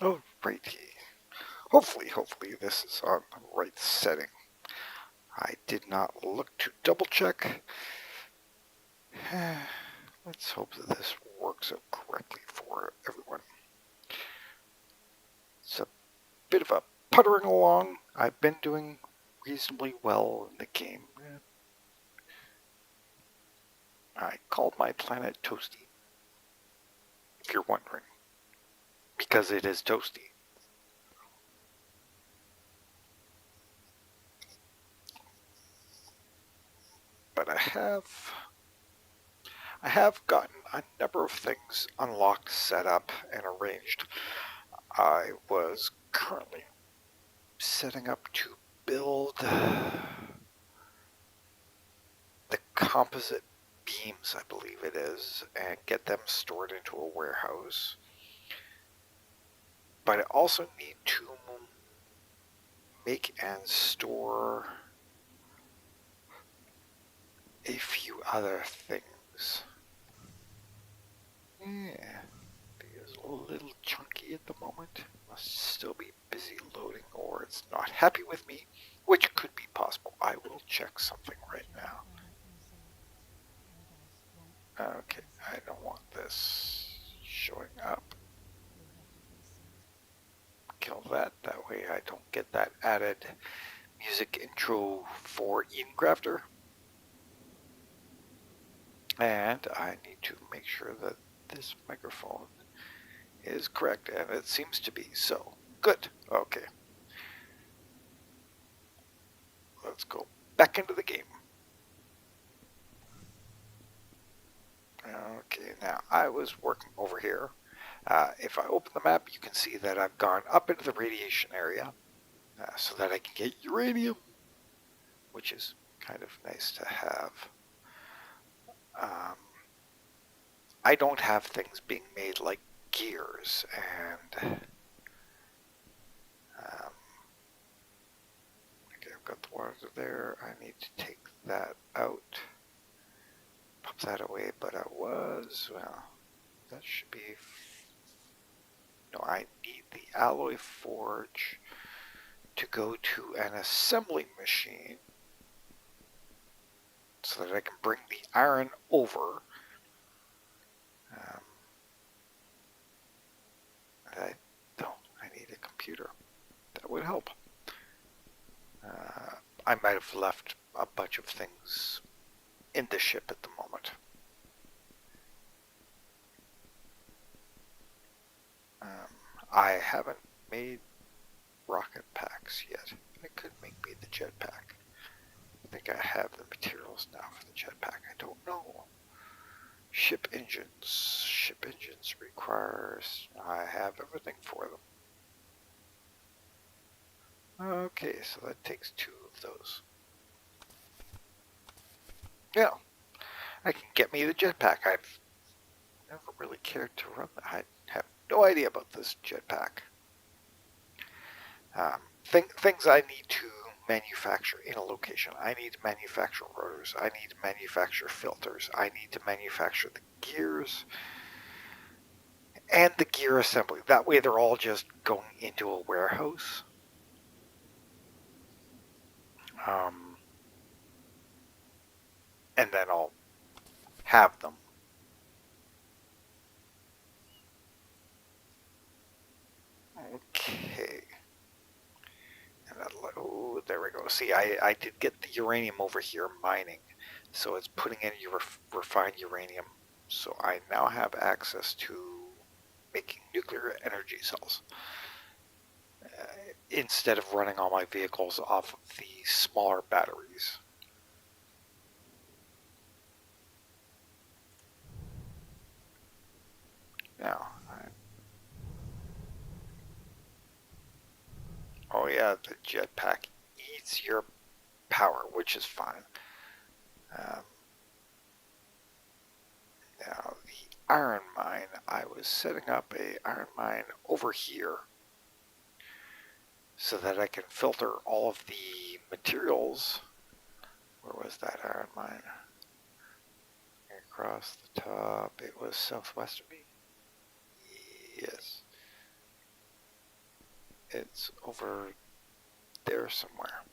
Alrighty. Hopefully this is on the right setting. I did not look to double check. Let's hope that this works out correctly for everyone. It's a bit of a puttering along. I've been doing reasonably well in the game. I called my planet Toasty, if you're wondering, because it is toasty. But I have gotten a number of things unlocked, set up, and arranged. I was currently setting up to build the composite beams, I believe it is, and get them stored into a warehouse. But I also need to make and store a few other things. Yeah, it is a little chunky at the moment. Must still be busy loading, or it's not happy with me, which could be possible. I will check something right now. Okay, I don't want this showing up. Kill that. That way I don't get that added music intro for Eden Crafter. And I need to make sure that this microphone is correct, and it seems to be so. Good. Okay. Let's go back into the game. Okay, now I was working over here. If I open the map, you can see that I've gone up into the radiation area so that I can get uranium, which is kind of nice to have. I don't have things being made like gears, and okay, I've got the water there. I need to take that out, pop that away, but well, that should be, no, I need the alloy forge to go to an assembly machine so that I can bring the iron over. I need a computer. That would help. I might have left a bunch of things in the ship at the moment. I haven't made rocket packs yet. I could make me the jetpack. I think I have the materials now for the jetpack. I don't know. Ship engines. Ship engines requires... I have everything for them. Okay, so that takes 2 of those. Yeah, I can get me the jetpack. I've never really cared to run that. I have no idea about this jetpack. Things I need to manufacture in a location. I need to manufacture rotors. I need to manufacture filters. I need to manufacture the gears and the gear assembly. That way they're all just going into a warehouse. And then I'll have them. Okay. And oh, there we go. See, I did get the uranium over here mining. So it's putting in your refined uranium. So I now have access to making nuclear energy cells. Instead of running all my vehicles off of the smaller batteries. Now, oh yeah, the jetpack eats your power, which is fine. Now, the iron mine, I was setting up a iron mine over here so that I can filter all of the materials. Where was that iron mine? Across the top, it was southwest of me. Yes. It's over there somewhere.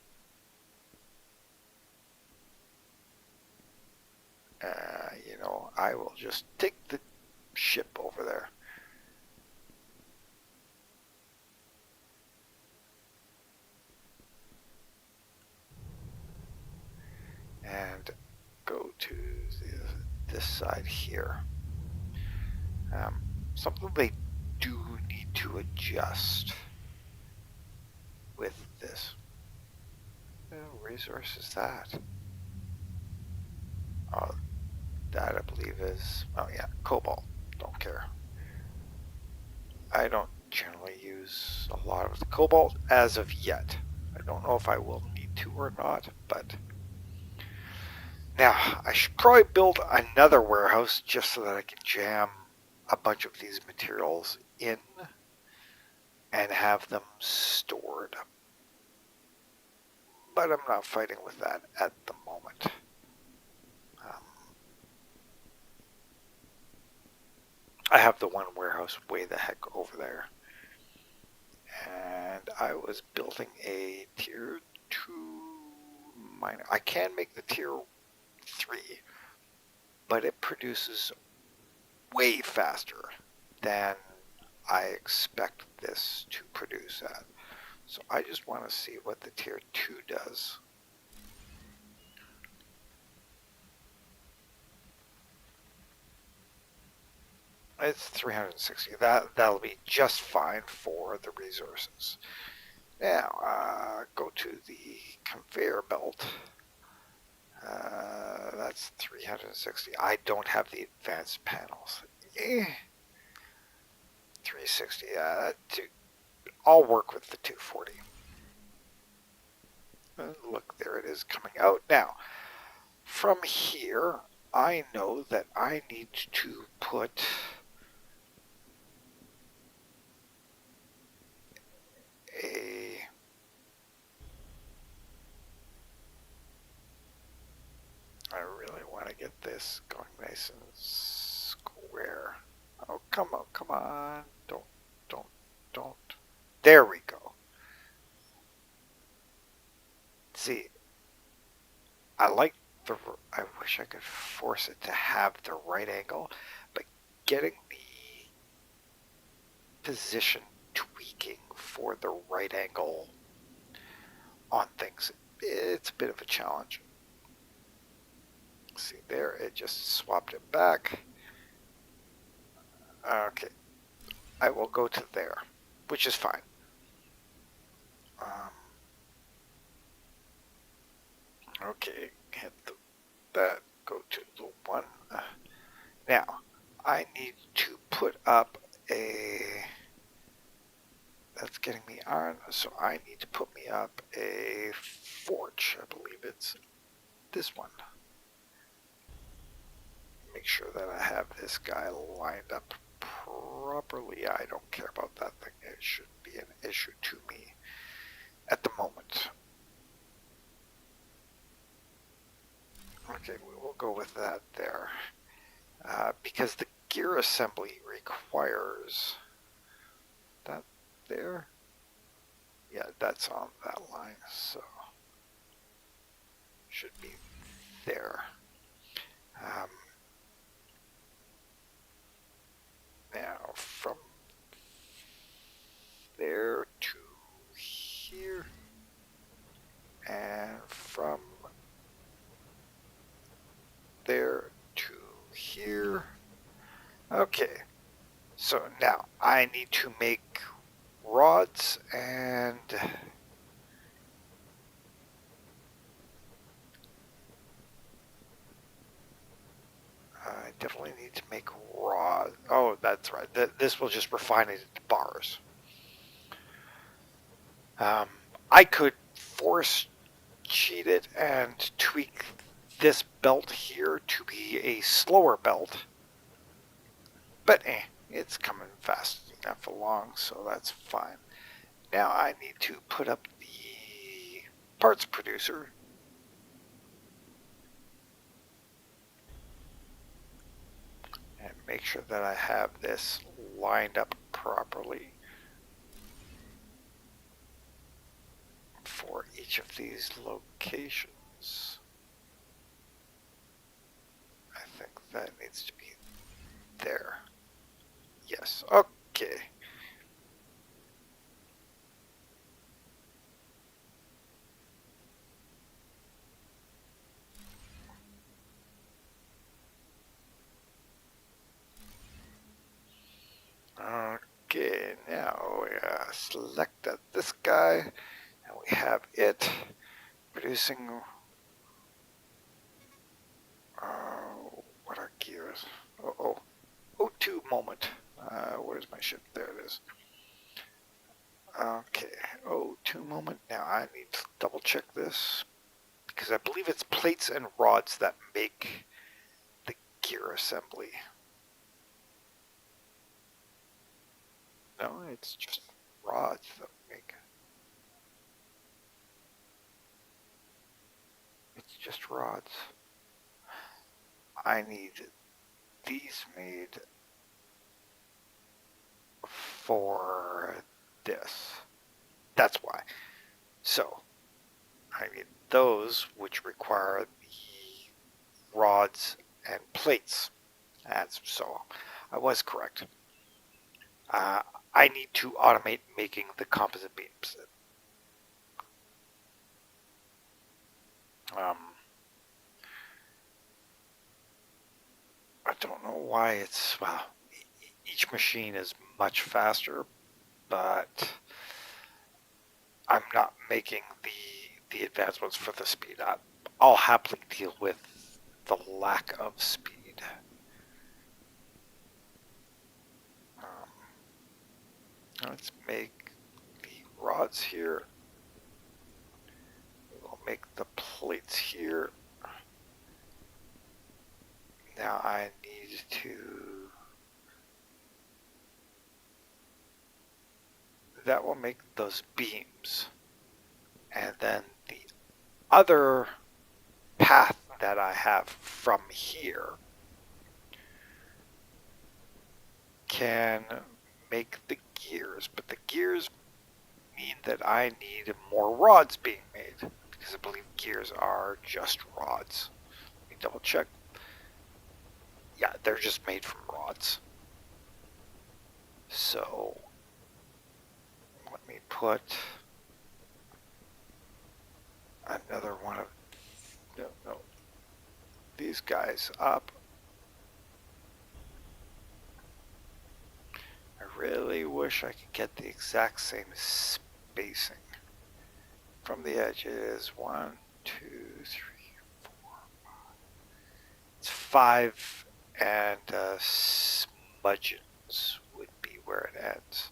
You know, I will just take the ship over there. And go to this side here. Something they do need to adjust with this. What resource is that? Oh, that I believe is, oh yeah, cobalt. Don't care. I don't generally use a lot of the cobalt as of yet. I don't know if I will need to or not, but now I should probably build another warehouse just so that I can jam a bunch of these materials in and have them stored. But I'm not fighting with that at the moment. I have the one warehouse way the heck over there. And I was building a tier 2 miner. I can make the tier 3, but it produces way faster than I expect this to produce at. So I just want to see what the tier 2 does. It's 360. That'll be just fine for the resources. Now, go to the conveyor belt. That's 360. I don't have the advanced panels. 360. I'll work with the 240. Look, there it is coming out. Now, from here, I know that I need to put I really want to get this going nice and square. Oh, come on. Don't. There we go. See, I wish I could force it to have the right angle, but getting the position tweaking for the right angle on things, it's a bit of a challenge. See there, it just swapped it back. Okay, I will go to there, which is fine. Okay, hit that, go to the one. Now, I need to put up that's getting me iron, so I need to put me up a forge. I believe it's this one. Make sure that I have this guy lined up properly. I don't care about that thing. It shouldn't be an issue to me at the moment. Okay, we will go with that there. Because the gear assembly requires that there. Yeah, that's on that line, so should be there. Now from there to here, and from there to here. Okay, so now I need to make rods, and I definitely need to make rods. Oh, that's right. This will just refine it into bars. I could force cheat it and tweak this belt here to be a slower belt, but it's coming fast enough along, so that's fine. Now I need to put up the parts producer. And make sure that I have this lined up properly. for each of these locations. I think that needs to be there. Yes, okay. Okay, now we select this guy, and we have it producing. What are gears? Oh, O2 moment. Where's my ship? There it is. Okay, O2 moment. Now I need to double check this because I believe it's plates and rods that make the gear assembly. No, it's just rods that make. It's just rods. I need these made for this. That's why. So I need those which require the rods and plates. That's so I was correct. I need to automate making the composite beams. I don't know why it's, well, each machine is much faster, but I'm not making the advancements for the speed. I'll happily deal with the lack of speed. Let's make the rods here. We'll make the plates here. Now I need to... That will make those beams. And then the other path that I have from here can make the gears, but the gears mean that I need more rods being made, because I believe gears are just rods. Let me double check. Yeah, they're just made from rods. So let me put another one of these guys up. I really wish I could get the exact same spacing from the edges. 1, 2, 3, 4, 5. It's 5 and smudgeons would be where it ends.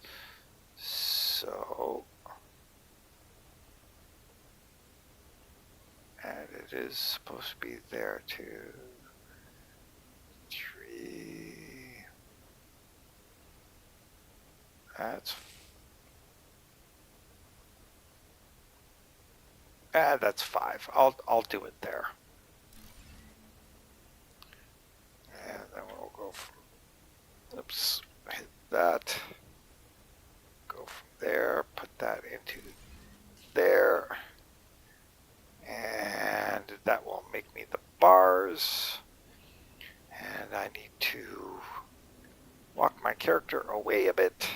So, and it is supposed to be there too. 3. That's 5. I'll do it there. And then we'll go from, oops, hit that. Go from there, put that into there. And that will make me the bars. And I need to walk my character away a bit.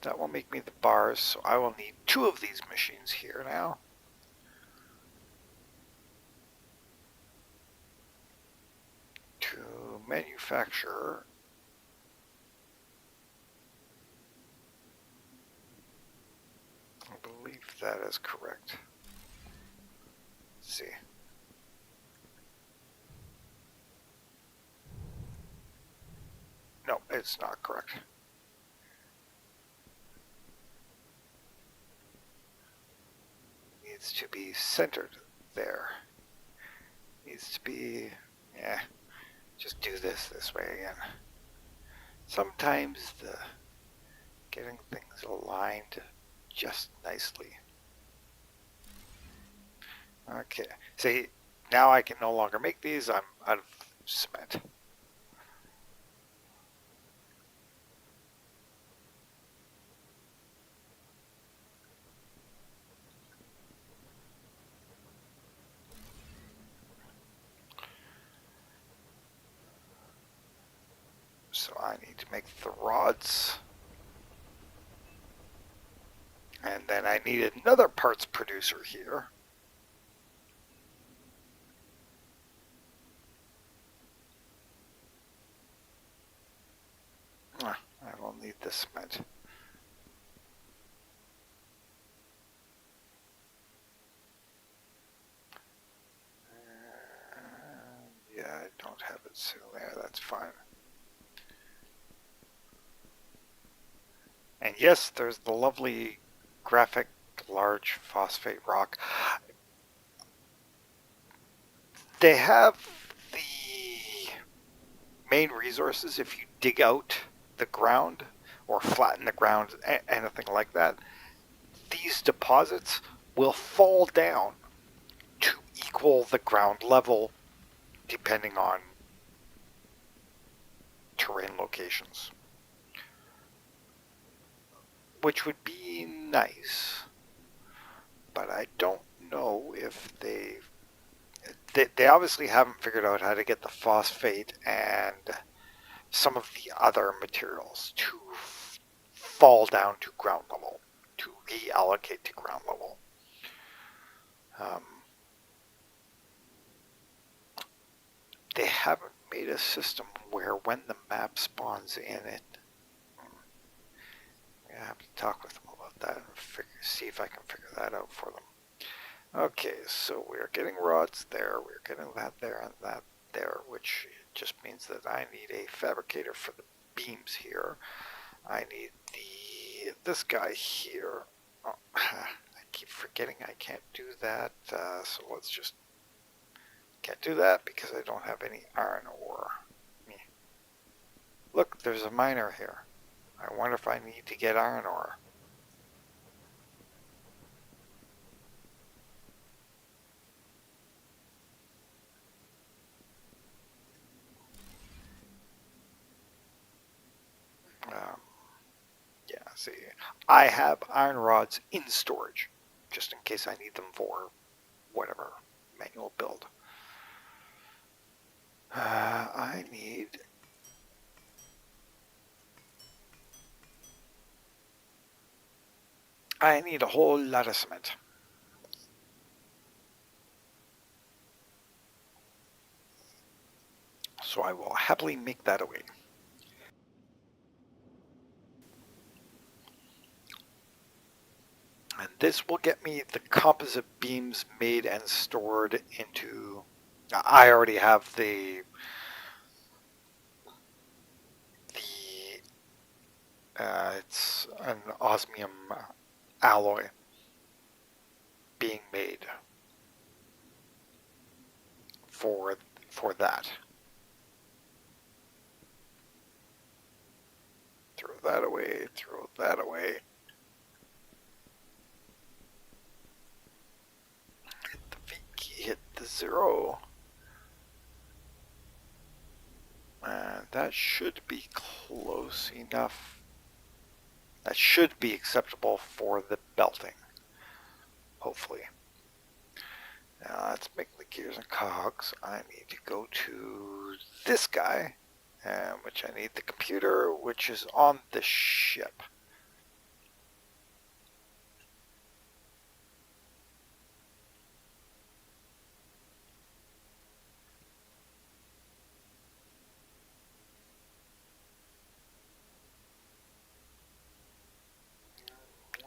That will make me the bars, so I will need 2 of these machines here now. To manufacture I believe that is correct. Let's see. No, it's not correct. Needs to be centered there. Needs to be, yeah, just do this way again. Sometimes the getting things aligned just nicely. Okay, see, now I can no longer make these. I'm out of cement. so I need to make the rods. And then I need another parts producer here. I will need the cement. Yeah, I don't have it sitting there. That's fine. And yes, there's the lovely graphic large phosphate rock. They have the main resources if you dig out the ground or flatten the ground, anything like that. These deposits will fall down to equal the ground level depending on terrain locations, which would be nice, but I don't know if they obviously haven't figured out how to get the phosphate and some of the other materials to fall down to ground level, to reallocate to ground level. They haven't made a system where when the map spawns in it, I have to talk with them about that and see if I can figure that out for them. Okay, so we're getting rods there, we're getting that there and that there, which just means that I need a fabricator for the beams here. I need this guy here. Oh, I keep forgetting I can't do that, so let's just can't do that because I don't have any iron ore. Look, there's a miner here. I wonder if I need to get iron ore. Yeah, see, I have iron rods in storage, just in case I need them for whatever manual build. I need a whole lot of cement. So I will happily make that away. And this will get me the composite beams made and stored into... I already have it's an osmium alloy being made for that. Throw that away, throw that away. Hit the V key, hit the 0. And that should be close enough. That should be acceptable for the belting. Hopefully. Now let's make the gears and cogs. I need to go to this guy, which I need the computer, which is on the ship.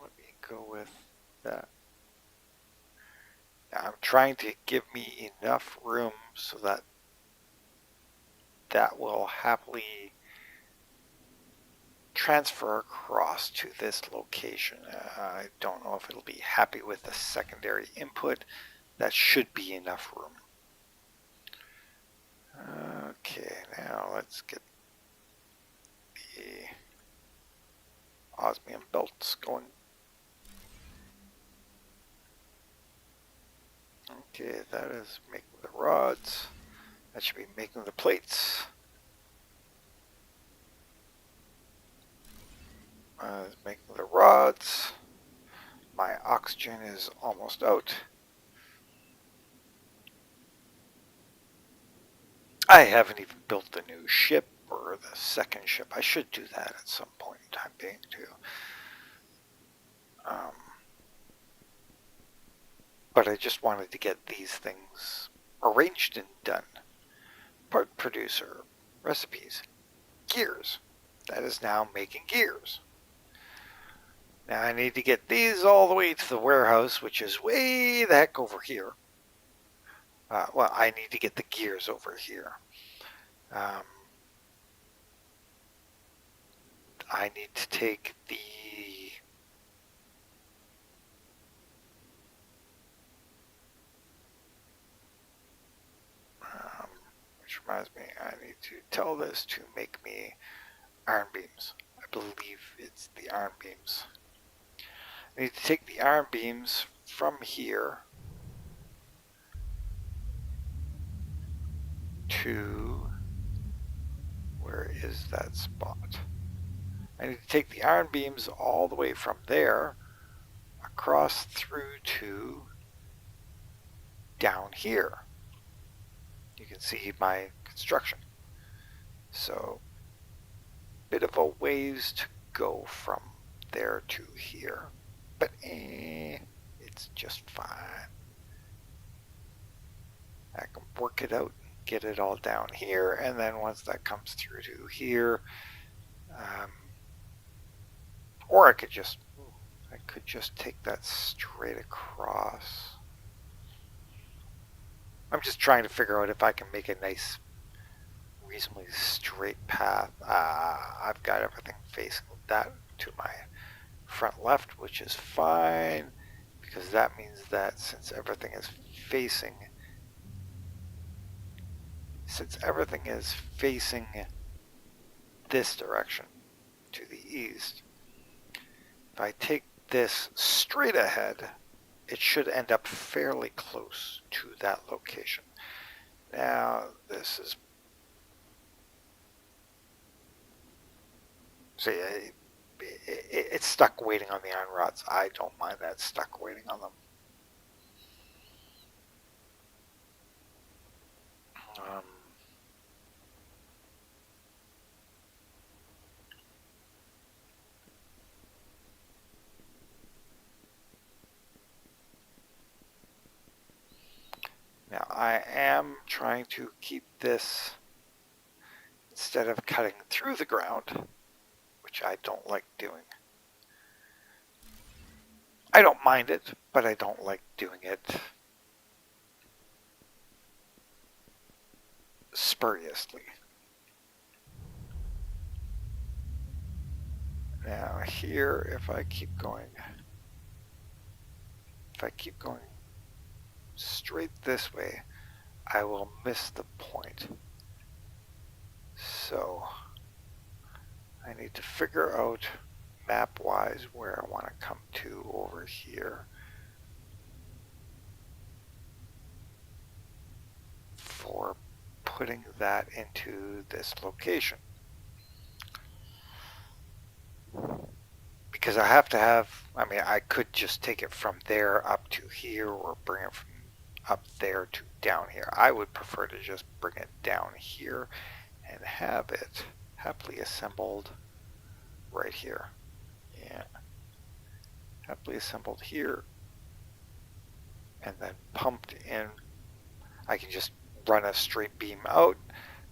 Let me go with that. Now I'm trying to give me enough room so that that will happily transfer across to this location. I don't know if it'll be happy with the secondary input. That should be enough room. Okay, now let's get the osmium belts going. Okay, that is making the rods. That should be making the plates. Making the rods. My oxygen is almost out. I haven't even built the new ship. or the second ship. I should do that at some point in time being too. But I just wanted to get these things arranged and done. Part producer, recipes, gears. That is now making gears. Now I need to get these all the way to the warehouse, which is way the heck over here. Well, I need to get the gears over here. I need to take the which reminds me, I need to tell this to make me iron beams. I believe it's the iron beams. I need to take the iron beams from here to, where is that spot? I need to take the iron beams all the way from there across through to down here. You can see my construction. So, bit of a ways to go from there to here, but it's just fine. I can work it out and get it all down here, and then once that comes through to here, or I could just take that straight across. I'm just trying to figure out if I can make a nice, reasonably straight path. I've got everything facing that to my front left, which is fine, because that means that since everything is facing this direction to the east, if I take this straight ahead, it should end up fairly close to that location. Now, this is... See, it's stuck waiting on the iron rods. I don't mind that stuck waiting on them. Now I am trying to keep this, instead of cutting through the ground, which I don't like doing. I don't mind it, but I don't like doing it spuriously. Now here, if I keep going straight this way, I will miss the point. So I need to figure out map-wise where I want to come to over here for putting that into this location. Because I have to have, I mean, I could just take it from there up to here, or bring it from up there to down here. I would prefer to just bring it down here and have it happily assembled right here. Yeah. Happily assembled here. And then pumped in. I can just run a straight beam out,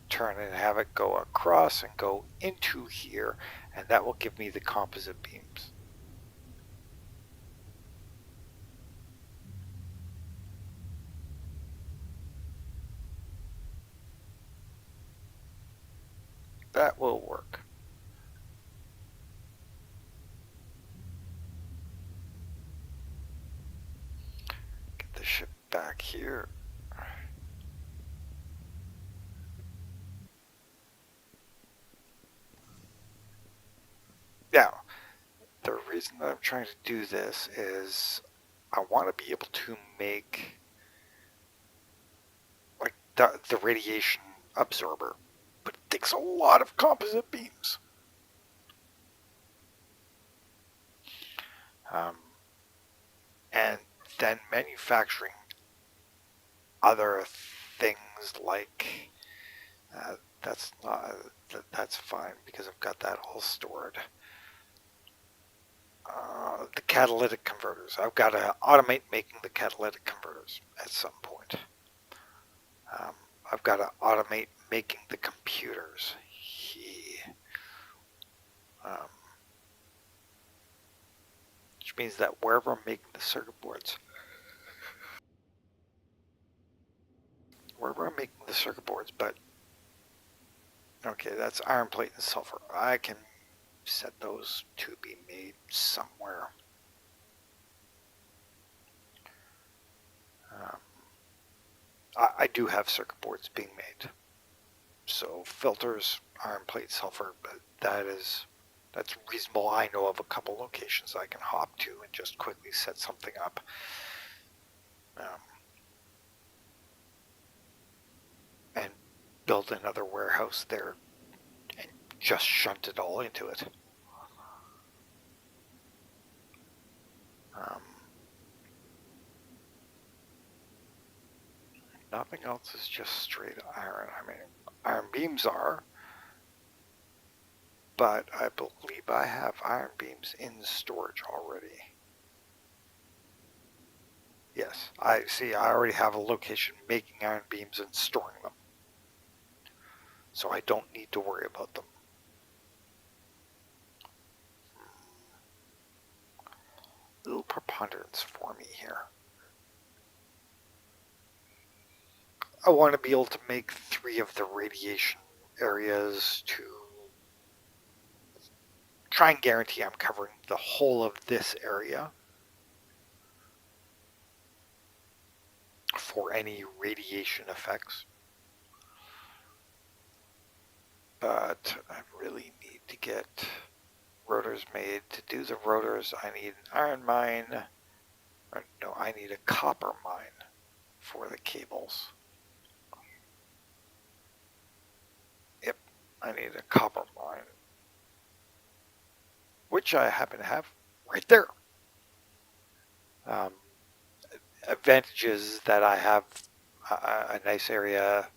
turn and have it go across and go into here, and that will give me the composite beams. That will work. Get the ship back here. Now, the reason that I'm trying to do this is I want to be able to make like the radiation absorber, but it takes a lot of composite beams. And then manufacturing other things like that's not, that's fine because I've got that all stored. The catalytic converters. I've got to automate making the catalytic converters at some point. I've got to automate making the computers. Which means that wherever I'm making the circuit boards, but okay, that's iron plate and sulfur. I can set those to be made somewhere. I do have circuit boards being made. So filters, iron plate, sulfur, but that's reasonable. I know of a couple locations I can hop to and just quickly set something up. And build another warehouse there and just shunt it all into it. Nothing else is just straight iron. I mean, iron beams are, but I believe I have iron beams in storage already. Yes, I see. I already have a location making iron beams and storing them. So I don't need to worry about them. Little preponderance for me here. I want to be able to make 3 of the radiation areas to try and guarantee I'm covering the whole of this area for any radiation effects. But I really need to get rotors made. To do the rotors, I need an iron mine. Or no, I need a copper mine for the cables. Yep, I need a copper mine, which I happen to have right there. Advantages that I have a nice area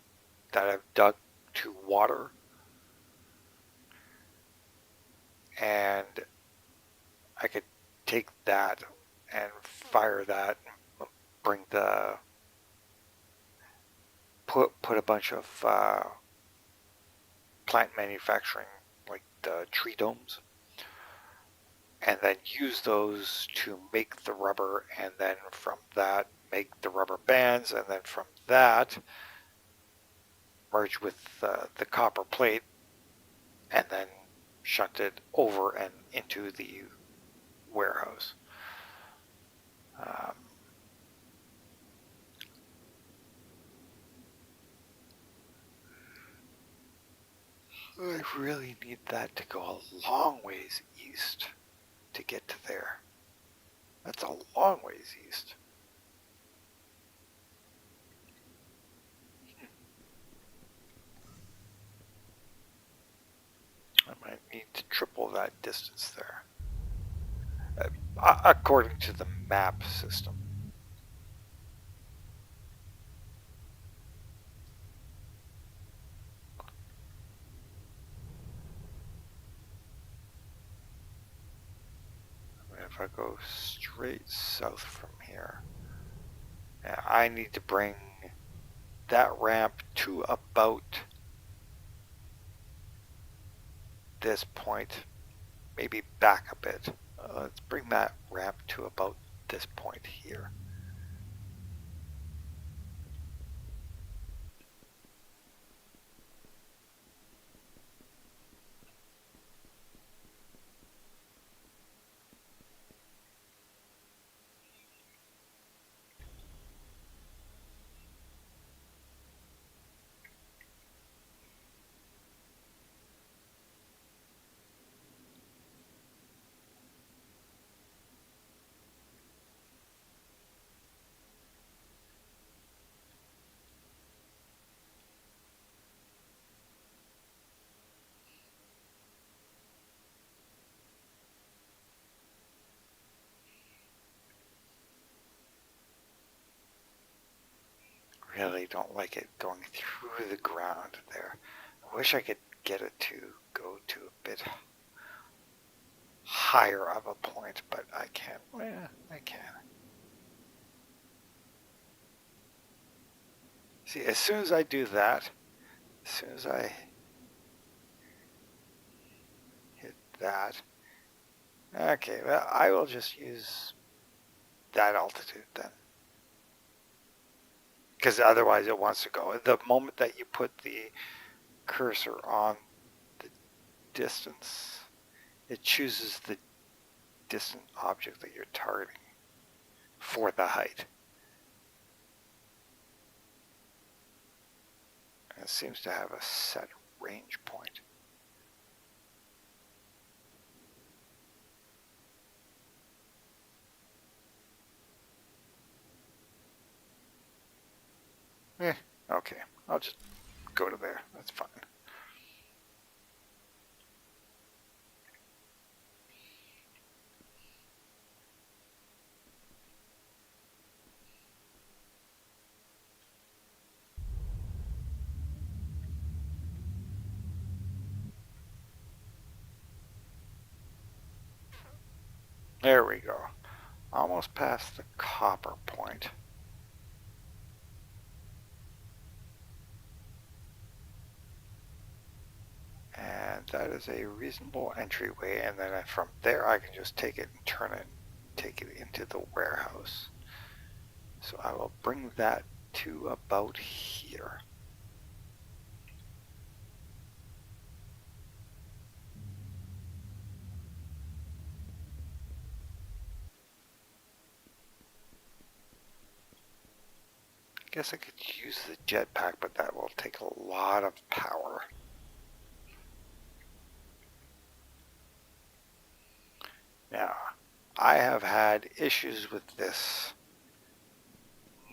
that I've dug to water, and I could take that and fire that, bring the put a bunch of plant manufacturing, like the tree domes, and then use those to make the rubber, and then from that make the rubber bands, and then from that merge with the copper plate, and then shunt it over and into the warehouse. I really need that to go a long ways east to get to there. That's a long ways east. I might need to triple that distance there. According to the map system. If I go straight south from here, I need to bring that ramp to about this point, maybe back a bit. Let's bring that ramp to about this point here. Really don't like it going through the ground there. I wish I could get it to go to a bit higher of a point, but I can't. Well, I can. See, as soon as I do that, as soon as I hit that, okay, well, I will just use that altitude then. Because otherwise it wants to go. The moment that you put the cursor on the distance, it chooses the distant object that you're targeting for the height. And it seems to have a set range point. Okay, I'll just go to there. That's fine. There we go. Almost past the copper point. And that is a reasonable entryway, and then from there I can just take it and turn it, take it into the warehouse. So I will bring that to about here. I guess I could use the jetpack, but that will take a lot of power. Now, I have had issues with this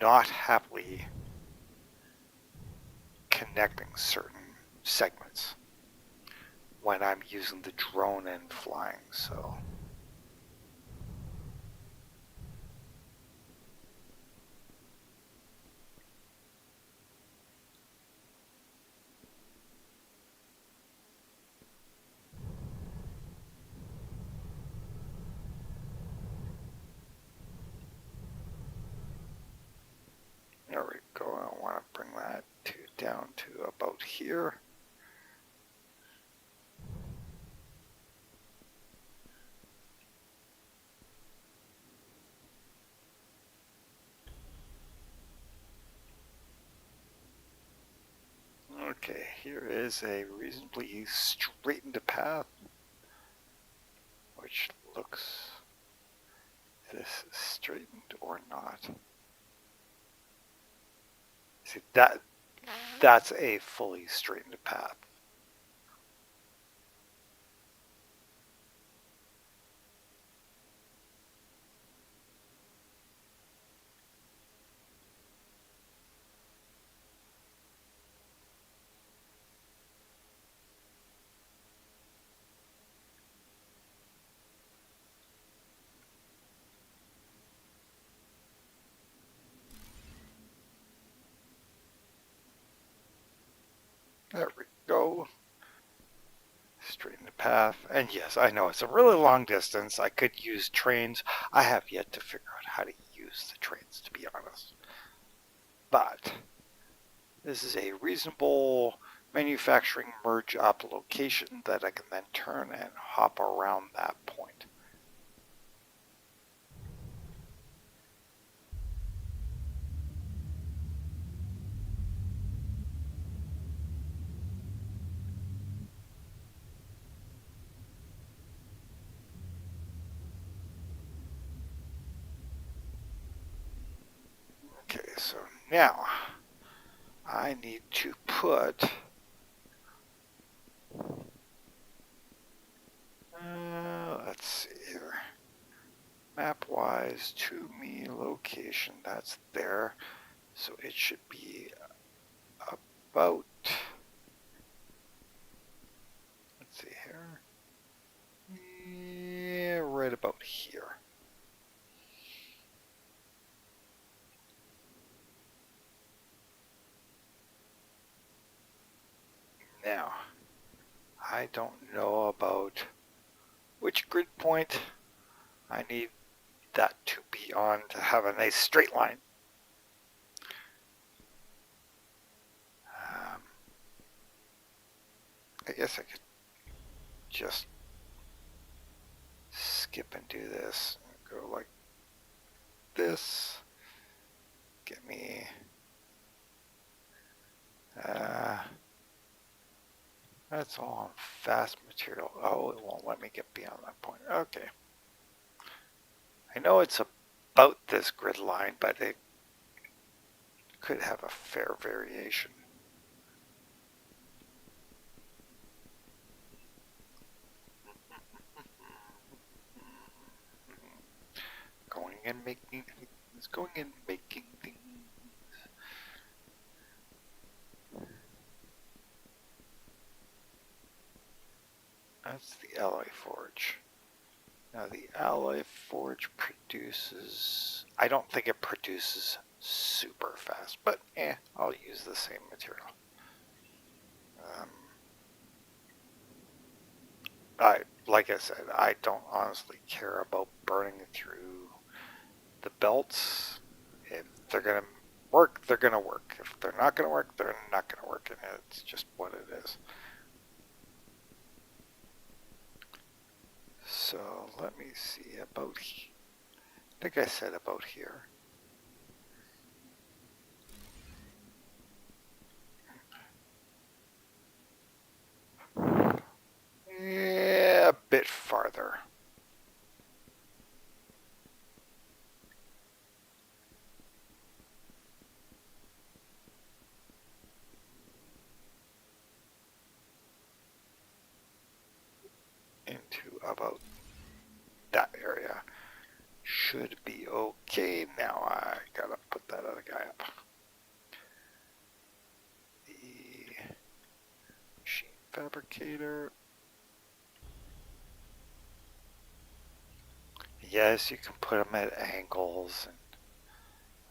not happily connecting certain segments when I'm using the drone and flying, so... There we go. I want to bring that down to about here. Okay, here is a reasonably straightened path, which looks... Is this straightened or not? See, that's a fully straightened path. There we go. Straighten the path. And yes, I know it's a really long distance. I could use trains. I have yet to figure out how to use the trains, to be honest. But this is a reasonable manufacturing merge up location that I can then turn and hop around that point. Okay, so now I need to put let's see here, map wise to me location, that's there, so it should be about, let's see here, yeah, right about here. Now I don't know about which grid point I need that to be on to have a nice straight line. I guess I could just skip and do this. Go like this. Get me... that's all on fast material. Oh, it won't let me get beyond that point. Okay. I know it's about this grid line, but it could have a fair variation. Going and making things, going and making things. That's the alloy forge. Now the alloy forge produces, I don't think it produces super fast, but I'll use the same material. Like I said, I don't honestly care about burning through the belts. If they're gonna work, they're gonna work. If they're not gonna work, they're not gonna work, and it's just what it is. So let me see about, I think I said about here. Yeah, a bit farther. Into about that area. Should be okay. Now I gotta put that other guy up. The machine fabricator. Yes, you can put them at angles and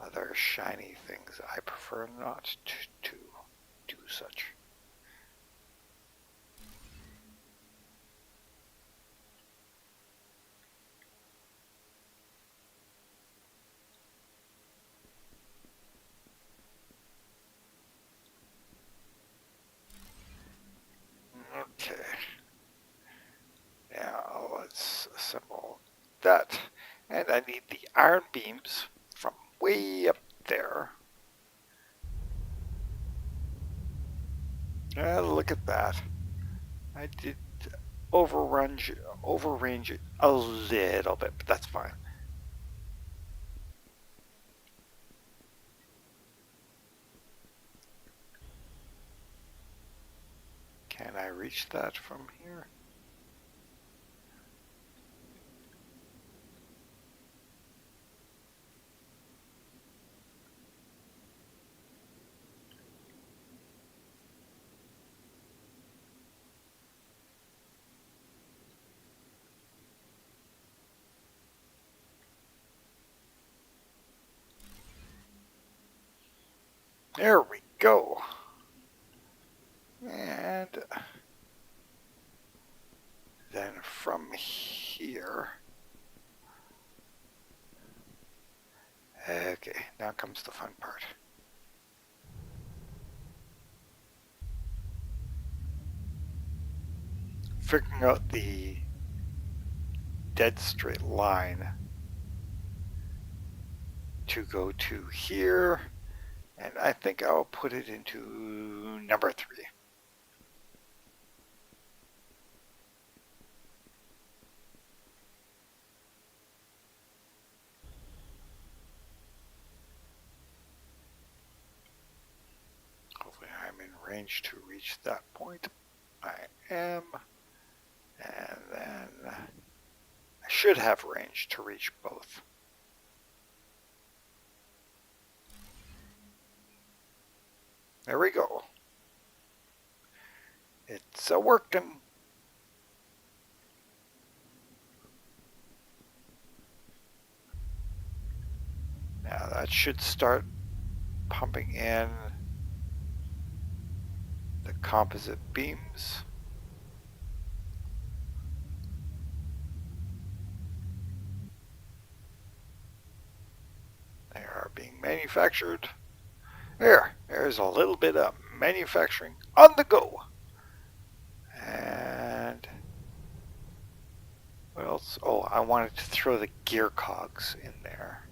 other shiny things. I prefer not to do such. Okay. Now let's assemble that. And I need the iron beams from way up there. Look at that. I did overrange it a little bit, but that's fine. Can I reach that from here? There we go. And then from here, okay, now comes the fun part. Figuring out the dead straight line to go to here, and I think I'll put it into number 3. Hopefully I'm in range to reach that point. I am. And then I should have range to reach both. There we go. It's working. Now that should start pumping in the composite beams. being manufactured. There's a little bit of manufacturing on the go. And what else? Oh, I wanted to throw the gear cogs in there.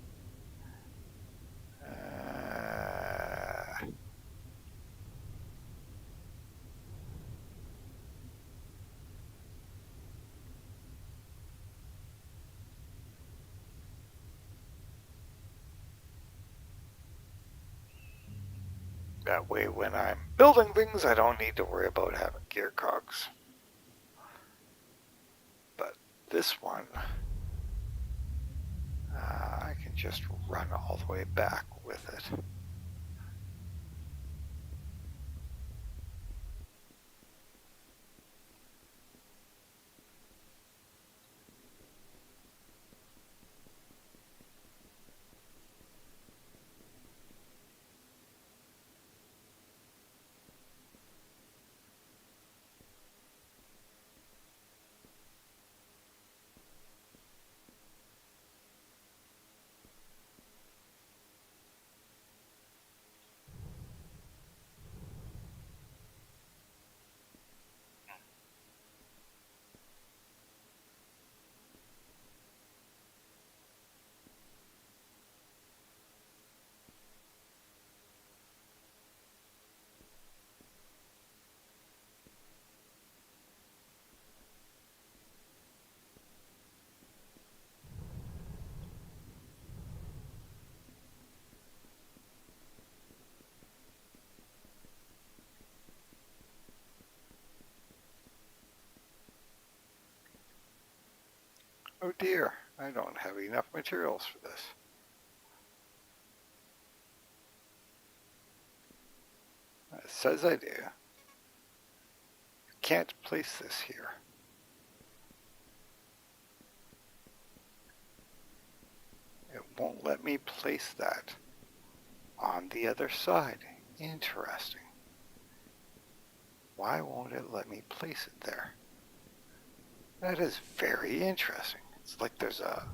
That way when I'm building things, I don't need to worry about having gear cogs. But this one, I can just run all the way back with it. Oh dear, I don't have enough materials for this. It says I do. You can't place this here. It won't let me place that on the other side. Interesting. Why won't it let me place it there? That is very interesting. It's like there's a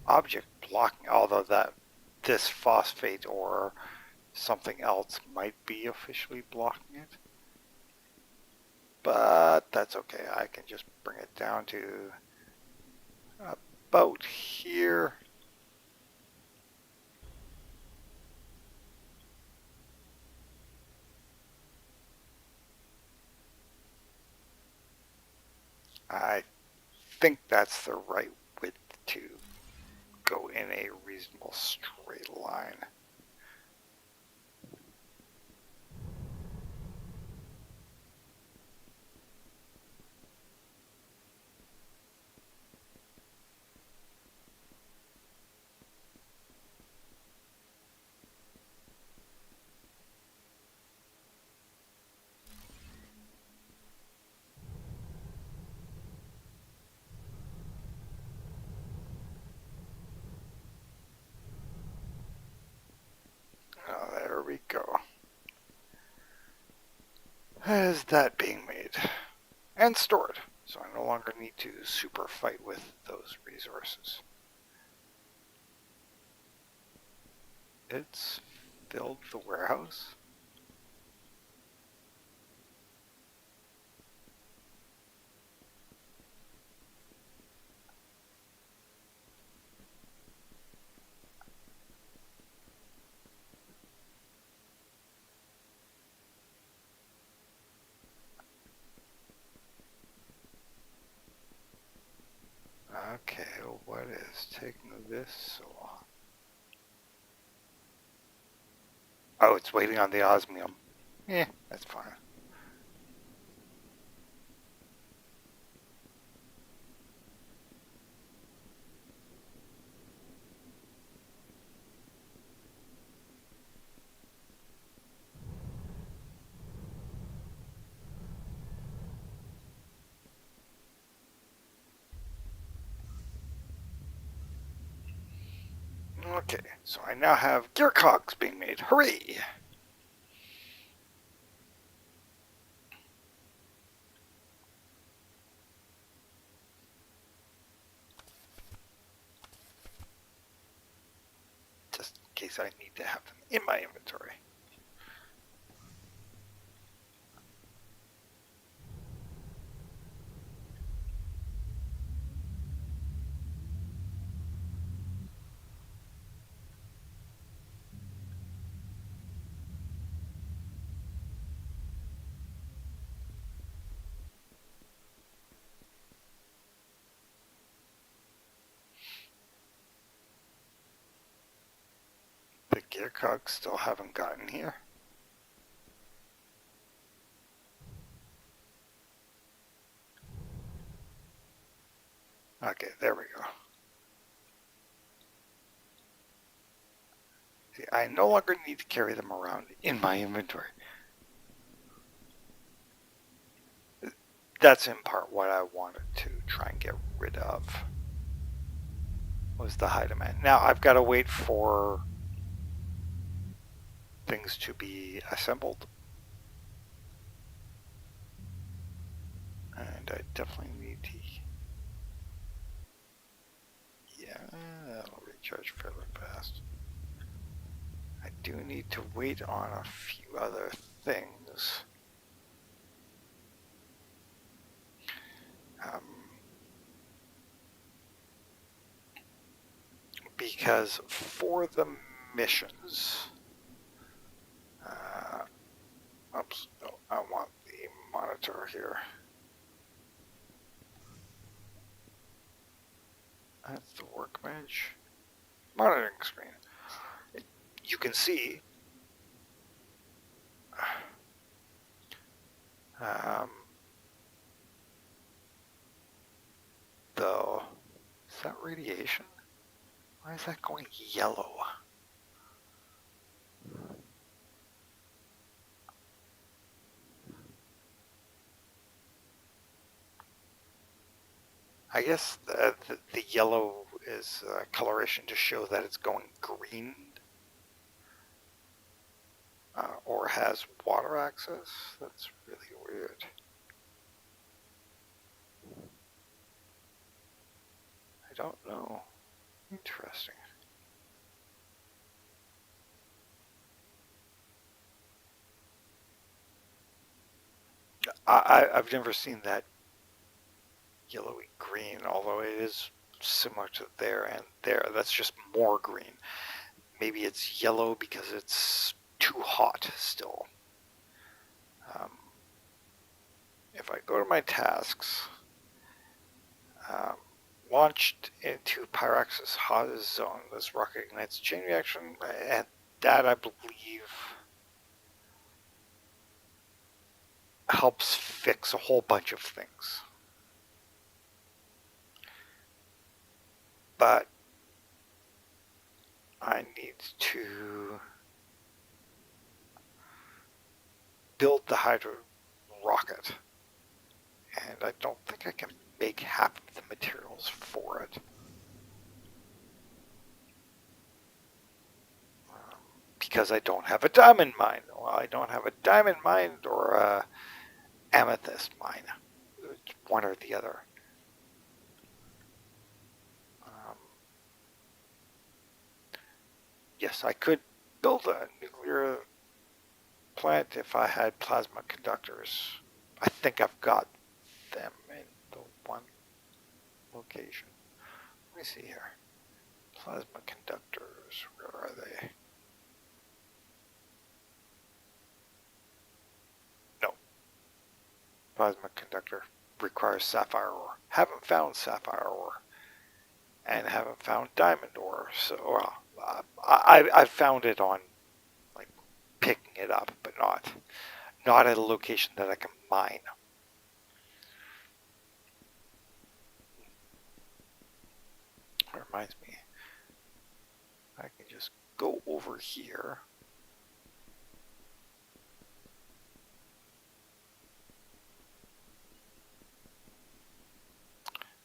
object blocking, although this phosphate or something else might be officially blocking it. But that's okay. I can just bring it down to about here. I think that's the right width to go in a reasonable straight line. Oh, there we go. Is that being made and stored, so I no longer need to super fight with those resources. It's filled the warehouse. Okay, what is taking this so long? Oh, it's waiting on the osmium. Yeah, that's fine. Okay, so I now have gear cogs being made. Hooray! Just in case I need to have them in my inventory. The gear cogs still haven't gotten here. Okay, there we go. See, I no longer need to carry them around in my inventory. That's in part what I wanted to try and get rid of, was the high demand. Now I've got to wait for things to be assembled. And I definitely need to... Yeah, that'll recharge fairly fast. I do need to wait on a few other things. Because for the missions... oops, no, I want the monitor here. That's the workbench. Monitoring screen. You can see though, is that radiation? Why is that going yellow? I guess the yellow is coloration to show that it's going green or has water access. That's really weird. I don't know. Interesting. I've never seen that yellowy green, although it is similar to there and there. That's just more green. Maybe it's yellow because it's too hot still. If I go to my tasks, launched into Pyraxia's hottest zone, this rocket ignites a chain reaction, and that I believe helps fix a whole bunch of things. But I need to build the Hydra rocket, and I don't think I can make half of the materials for it. Because I don't have a diamond mine. Well, I don't have a diamond mine or a amethyst mine. It's one or the other. Yes, I could build a nuclear plant if I had plasma conductors. I think I've got them in the one location. Let me see here. Plasma conductors, where are they? No. Plasma conductor requires sapphire ore. Haven't found sapphire ore. And haven't found diamond ore. So, well, I found it on, like, picking it up, but not at a location that I can mine. That reminds me, I can just go over here.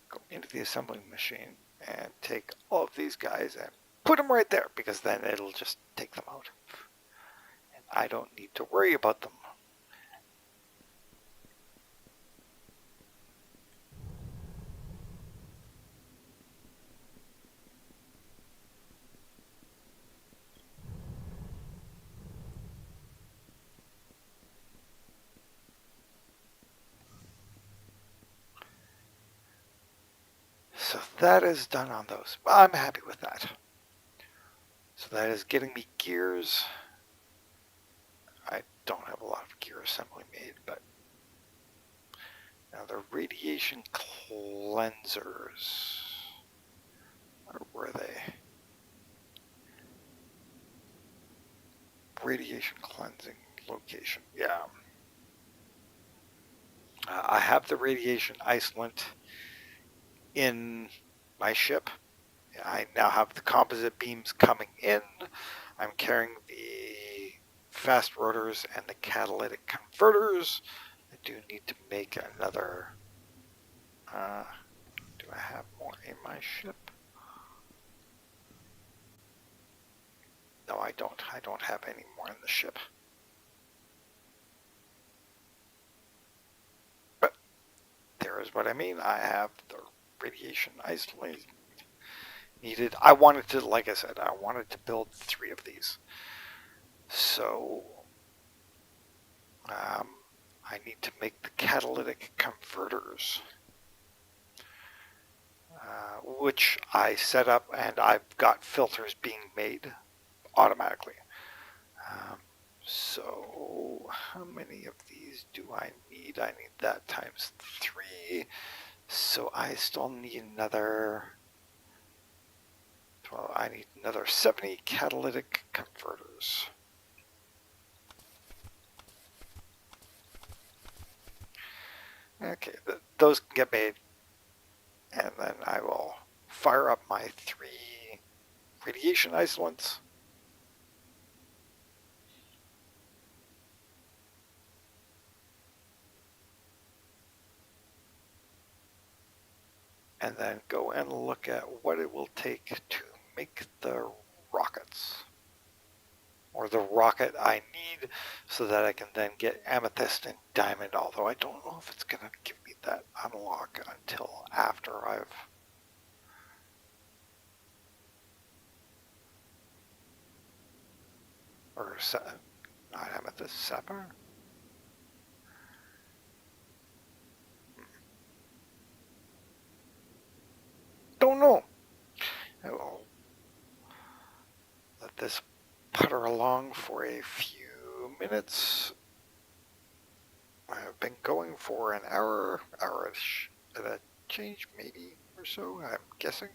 Go into the assembling machine and take all of these guys and put them right there, because then it'll just take them out. And I don't need to worry about them. that is done on those. I'm happy with that. So that is getting me gears. I don't have a lot of gear assembly made, but now the radiation cleansers. Where were they? Radiation cleansing location. Yeah. I have the radiation isolant in my ship. I now have the composite beams coming in. I'm carrying the fast rotors and the catalytic converters. I do need to make another. Do I have more in my ship? No, I don't. I don't have any more in the ship. But there is what I mean. I have the radiation isolate needed. I wanted to, like I said, I wanted to build 3 of these. So I need to make the catalytic converters, which I set up, and I've got filters being made automatically. So how many of these do I need? I need that times 3. So I still need another, well, I need another 70 catalytic converters. Okay, those can get made. And then I will fire up my 3 radiation isolants. And then go and look at what it will take to make the rockets. Or the rocket I need so that I can then get amethyst and diamond, although I don't know if it's going to give me that unlock until after I've... Or not amethyst, sapphire? Don't know. I will let this putter along for a few minutes. I've been going for an hour-ish, a change maybe or so, I'm guessing.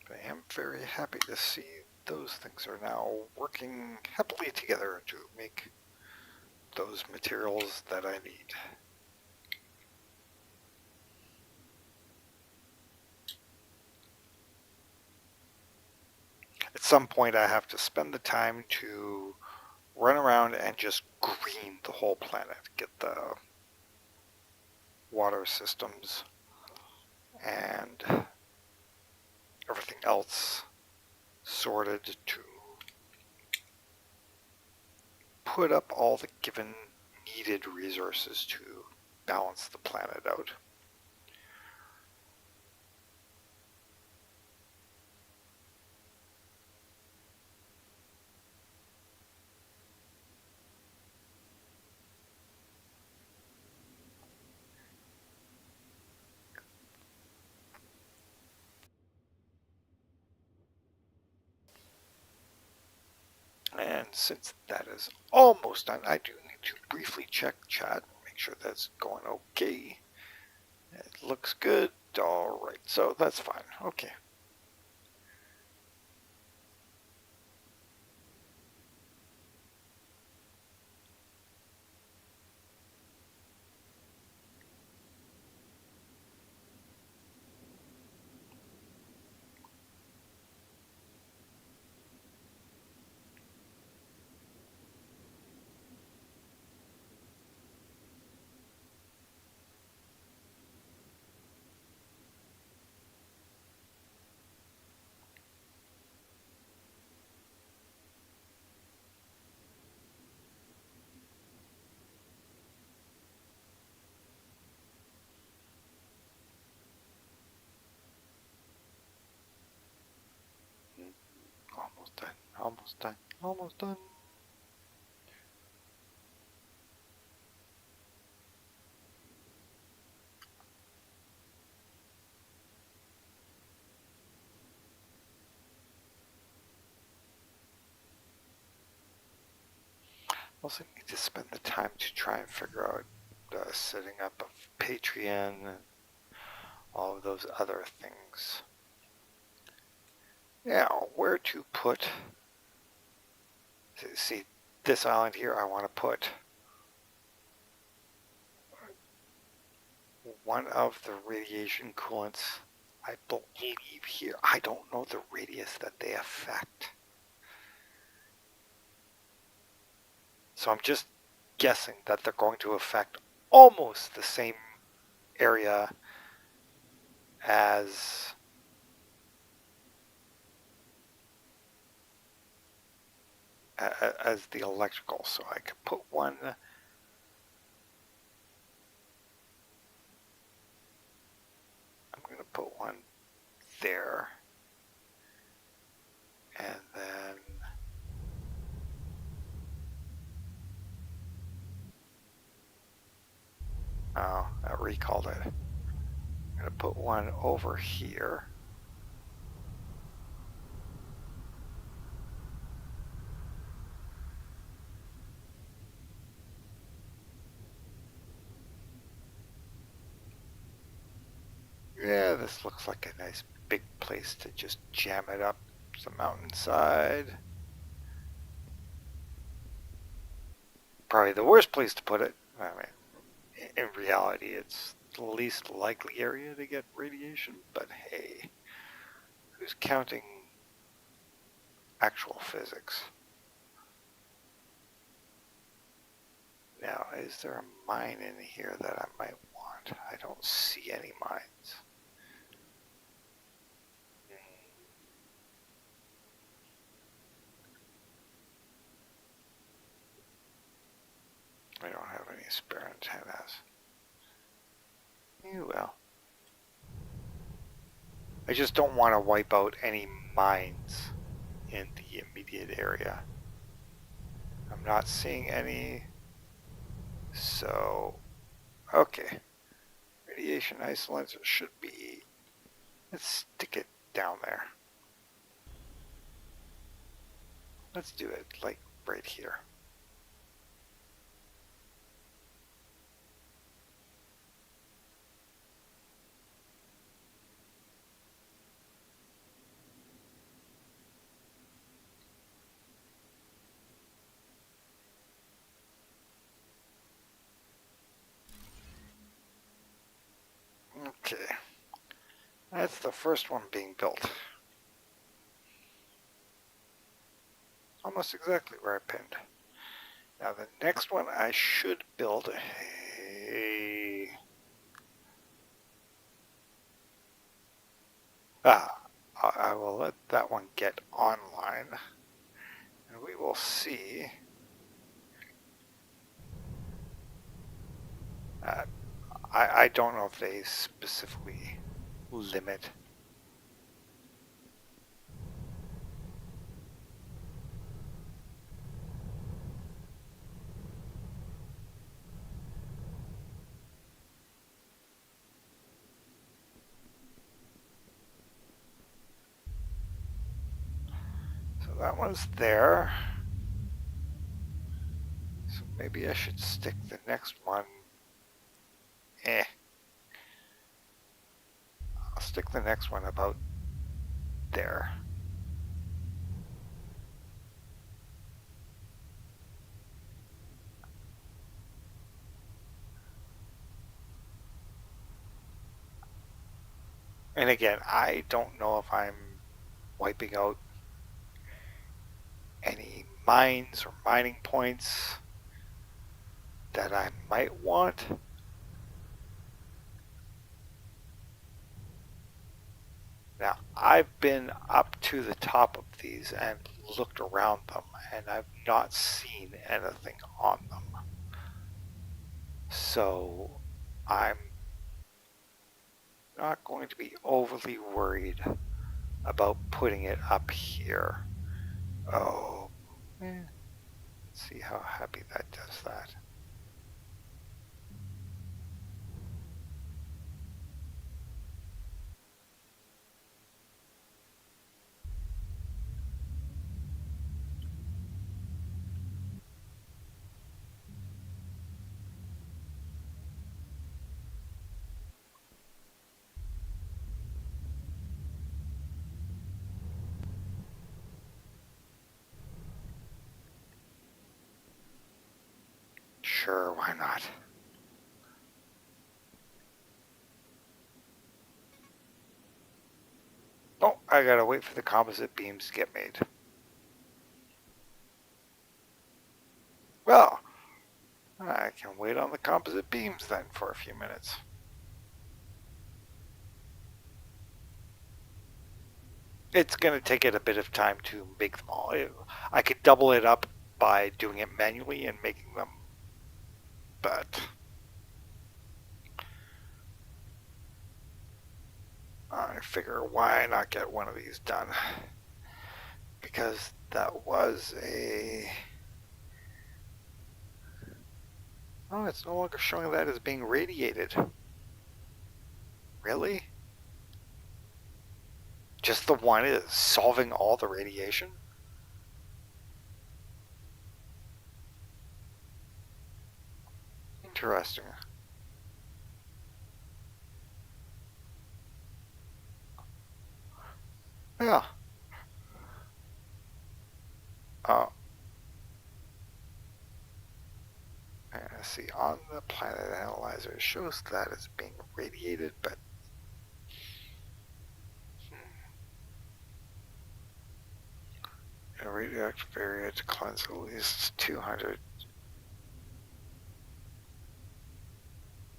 But I am very happy to see those things are now working happily together to make those materials that I need. At some point I have to spend the time to run around and just green the whole planet, get the water systems and everything else sorted to put up all the given needed resources to balance the planet out. And since that is almost done, I do need to briefly check chat, make sure that's going okay. It looks good. All right, so that's fine. Okay. almost done. Almost done. Also need to spend the time to try and figure out setting up a Patreon and all of those other things. Now, where to put... See, this island here, I want to put one of the radiation coolants, I believe here. I don't know the radius that they affect. So I'm just guessing that they're going to affect almost the same area as the electrical. So I could put one. I'm going to put one there. And then oh, I recalled it. I'm going to put one over here. Yeah, this looks like a nice big place to just jam it up. It's a mountainside. Probably the worst place to put it. I mean, in reality, it's the least likely area to get radiation, but hey, who's counting actual physics? Now, is there a mine in here that I might want? I don't see any mines. I don't have any spare antennas. Well, I just don't want to wipe out any mines in the immediate area. I'm not seeing any. So, okay. Radiation isolator should be. Let's stick it down there. Let's do it like right here. Okay. That's the first one being built. Almost exactly where I pinned. Now the next one I should build a... I will let that one get online. And we will see. I don't know if they specifically limit. So that one's there. So maybe I should stick the next one. I'll stick the next one about there. And again, I don't know if I'm wiping out any mines or mining points that I might want. Now, I've been up to the top of these and looked around them, and I've not seen anything on them. So, I'm not going to be overly worried about putting it up here. Oh, let's see how happy that does that. Sure, why not? Oh, I gotta wait for the composite beams to get made. Well, I can wait on the composite beams then for a few minutes. It's gonna take it a bit of time to make them all. I could double it up by doing it manually and making them, but I figure why not get one of these done? Because that was a... Oh, it's no longer showing that as being radiated. Really? Just the one is solving all the radiation? Interesting. Yeah. Oh. Let's see, on the planet analyzer, it shows that as being radiated, but a radioactive area to cleanse at least 200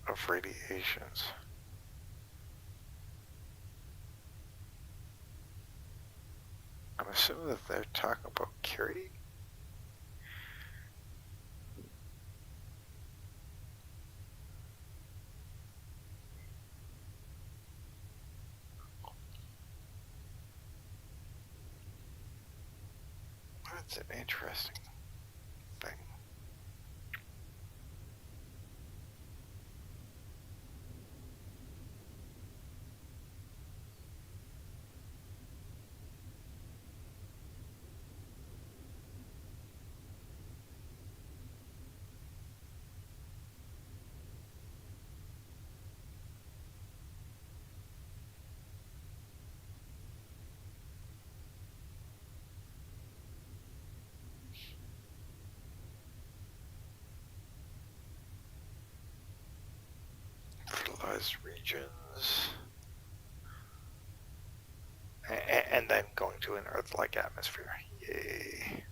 of radiations. I'm assuming that they're talking about Curie. That's an interesting thing. Fertilized regions. And then going to an Earth-like atmosphere. Yay.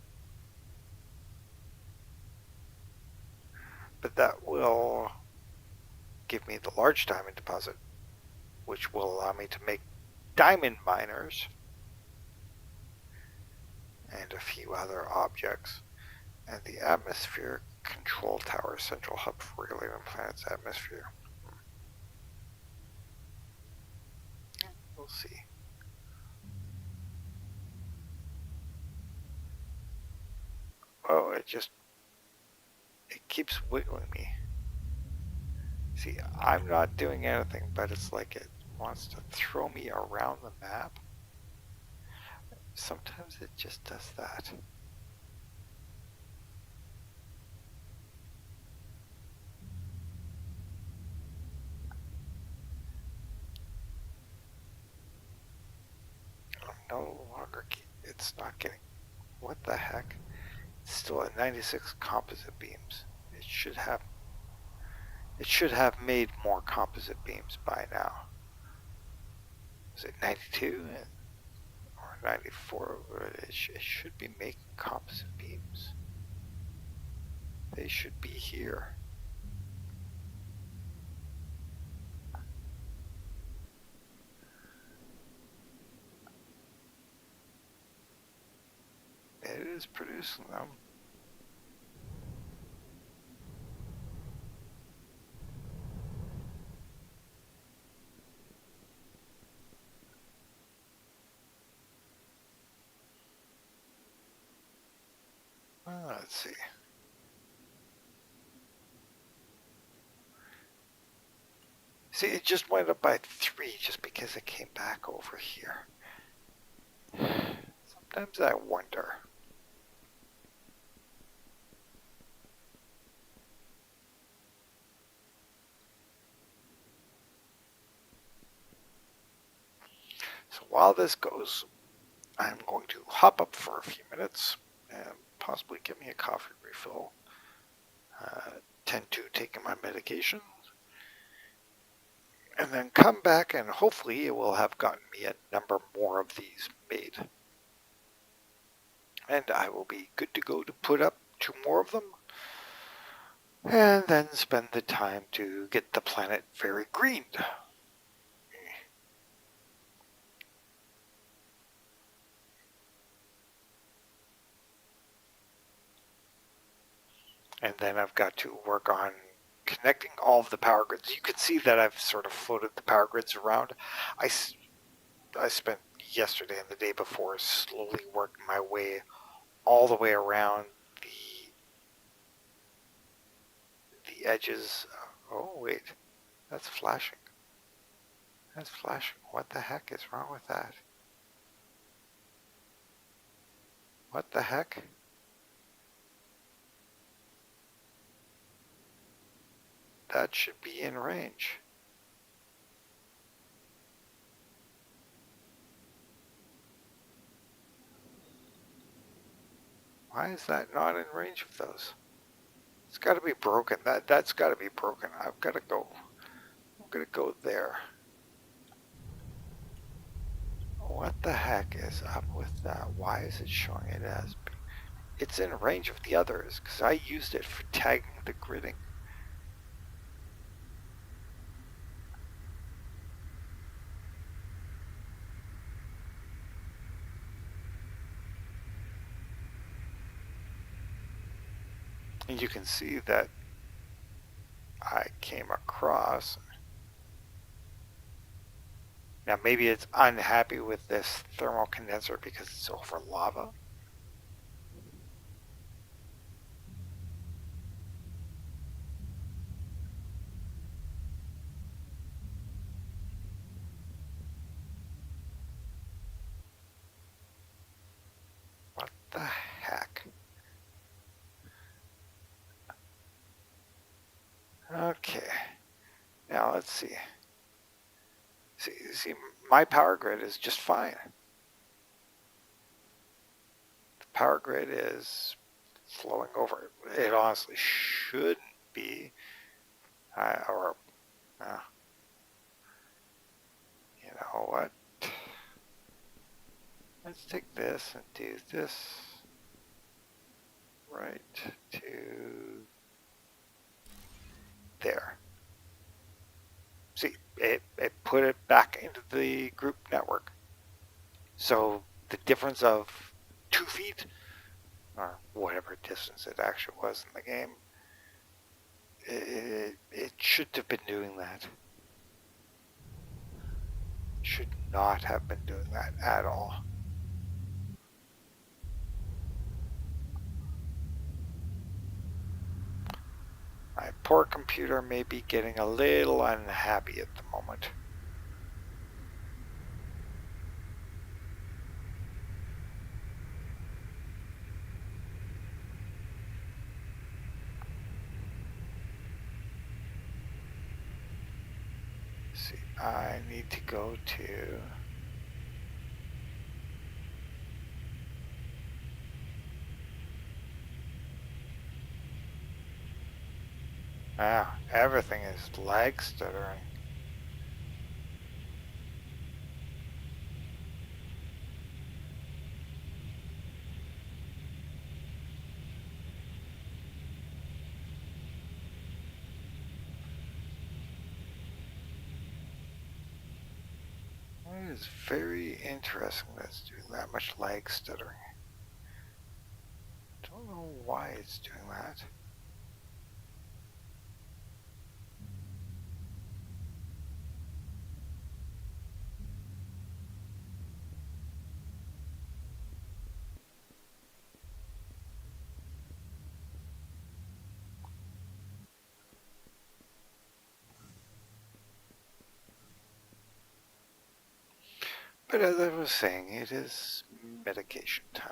But that will give me the large diamond deposit, which will allow me to make diamond miners and a few other objects. And the atmosphere control tower, central hub for regulating the planet's atmosphere. We'll see. Oh, it keeps wiggling me. See, I'm not doing anything, but it's like it wants to throw me around the map. Sometimes it just does that. I'm no longer, it's not getting, what the heck? It's still at 96 composite beams. It should have made more composite beams by now. Was it 92 or 94? It should be making composite beams. They should be here. It is producing them. let's see. See, it just went up by 3 just because it came back over here. Sometimes I wonder. So while this goes, I'm going to hop up for a few minutes and possibly get me a coffee refill. Tend to taking my medication. And then come back and hopefully it will have gotten me a number more of these made. And I will be good to go to put up 2 more of them. And then spend the time to get the planet very greened. And then I've got to work on connecting all of the power grids. You can see that I've sort of floated the power grids around. I spent yesterday and the day before slowly working my way all the way around the edges. Oh, wait. That's flashing. That's flashing. What the heck is wrong with that? What the heck? That should be in range. Why is that not in range of those? It's got to be broken. That's got to be broken. I've got to go. I'm going to go there. What the heck is up with that? Why is it showing it as... It's in range of the others because I used it for tagging the gridding. And you can see that I came across. Now maybe it's unhappy with this thermal condenser because it's over lava. What the heck? Okay. Now let's see. See, my power grid is just fine. The power grid is flowing over. It honestly shouldn't be. You know what? Let's take this and do this right to there. See, it put it back into the group network. So the difference of 2 feet, or whatever distance it actually was in the game, it shouldn't have been doing that. Should not have been doing that at all. My poor computer may be getting a little unhappy at the moment. See, I need to go to... everything is lag stuttering. It is very interesting that it's doing that much lag stuttering. Don't know why it's doing that. But as I was saying, it is medication time.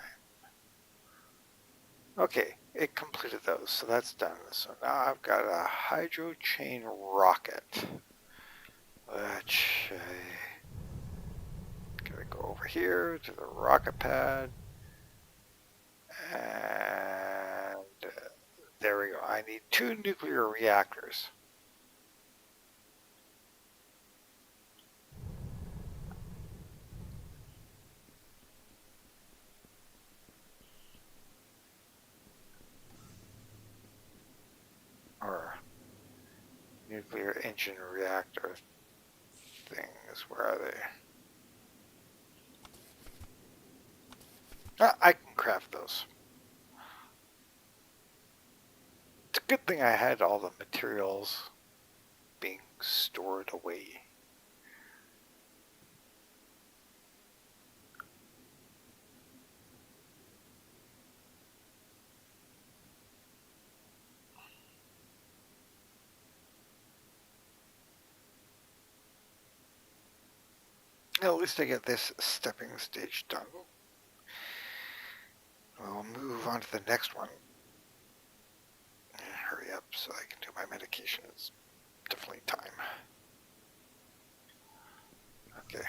Okay, it completed those, so that's done. So now I've got a hydro chain rocket, which I gotta go over here to the rocket pad, and there we go. I need 2 nuclear reactors. Or nuclear engine reactor things. Where are they? I can craft those. It's a good thing I had all the materials being stored away. At least I get this stepping stage done. We'll move on to the next one. Hurry up so I can do my medication. It's definitely time. Okay.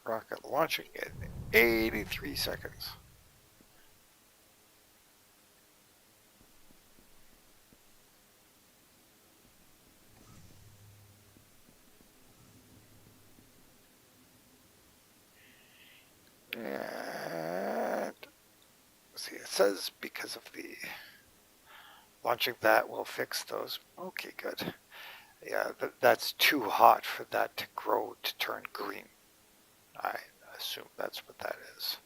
Rocket launching in 83 seconds. And see, it says because of the launching that will fix those. Okay, good. Yeah, that's too hot for that to grow to turn green. I assume that's what that is.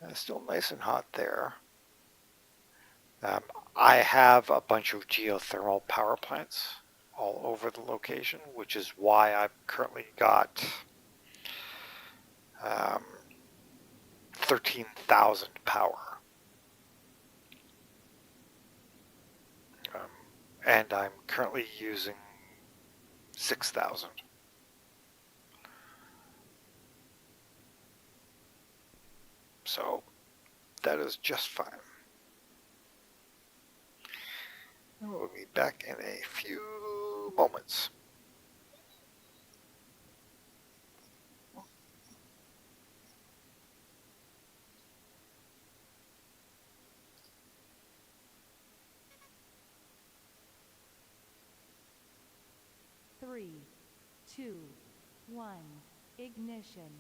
It's still nice and hot there. I have a bunch of geothermal power plants all over the location, which is why I've currently got 13,000 power. And I'm currently using 6,000. So that is just fine. We'll be back in a few moments. Three, two, one, ignition.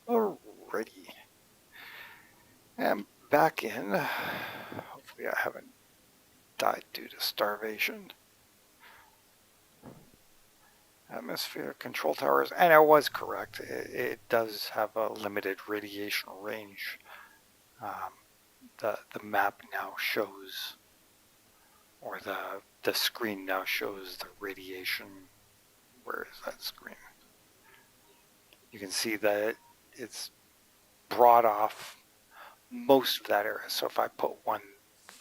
Alrighty. And back in. Hopefully I haven't died due to starvation. Atmosphere control towers, and I was correct. It does have a limited radiation range. The map now shows, or the screen now shows the radiation. Where is that screen? You can see that it's brought off most of that area. So if I put one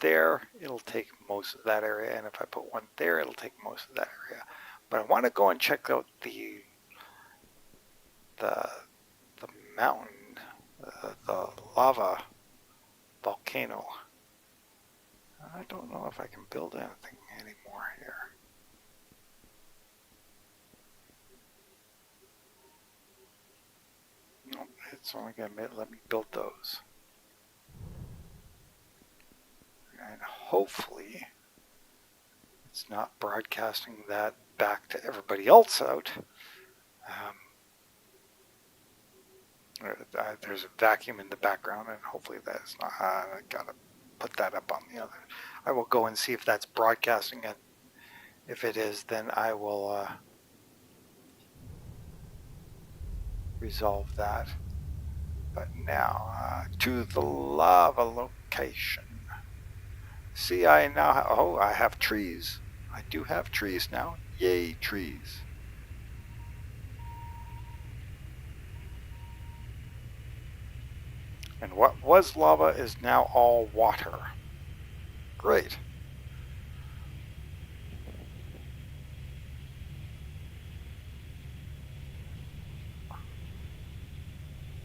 there, it'll take most of that area, and if I put one there, it'll take most of that area. But I want to go and check out the mountain, the lava volcano. I don't know if I can build anything anymore here. Nope, it's only going to let me build those. And hopefully it's not broadcasting that back to everybody else out. There's a vacuum in the background, and hopefully that's not. I gotta put that up on the other. I will go and see if that's broadcasting, and if it is, then I will resolve that. But now to the lava location. See, I now I have trees. I do have trees now. Yay, trees. And what was lava is now all water. Great.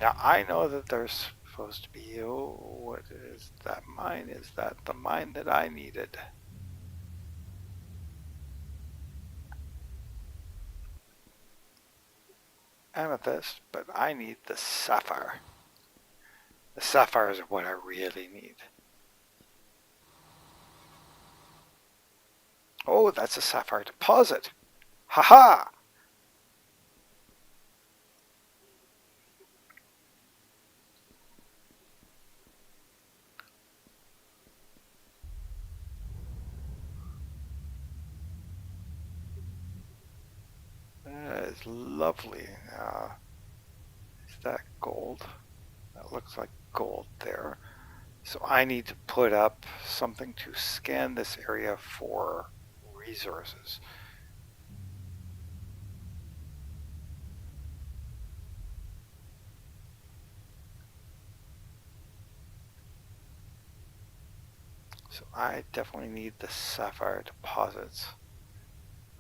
Now I know that there's supposed to be, what is that mine? Is that the mine that I needed? Amethyst, but I need the sapphire. The sapphires are what I really need. Oh, that's a sapphire deposit. Haha! That is lovely. Is that gold? That looks like gold there. So I need to put up something to scan this area for resources. So I definitely need the sapphire deposits.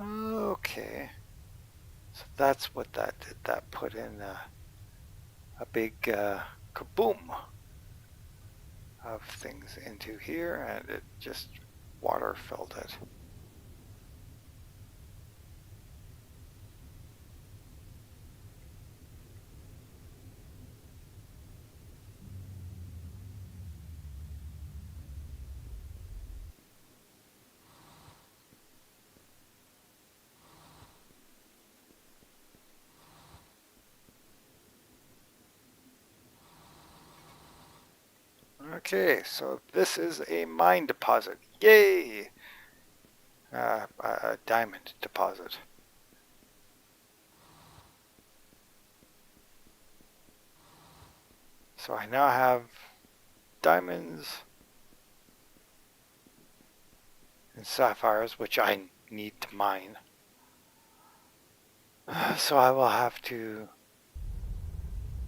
Okay. So that's what that did. That put in a big kaboom of things into here, and it just water filled it. Okay, so this is a mine deposit. Yay! A diamond deposit. So I now have diamonds and sapphires, which I need to mine. So I will have to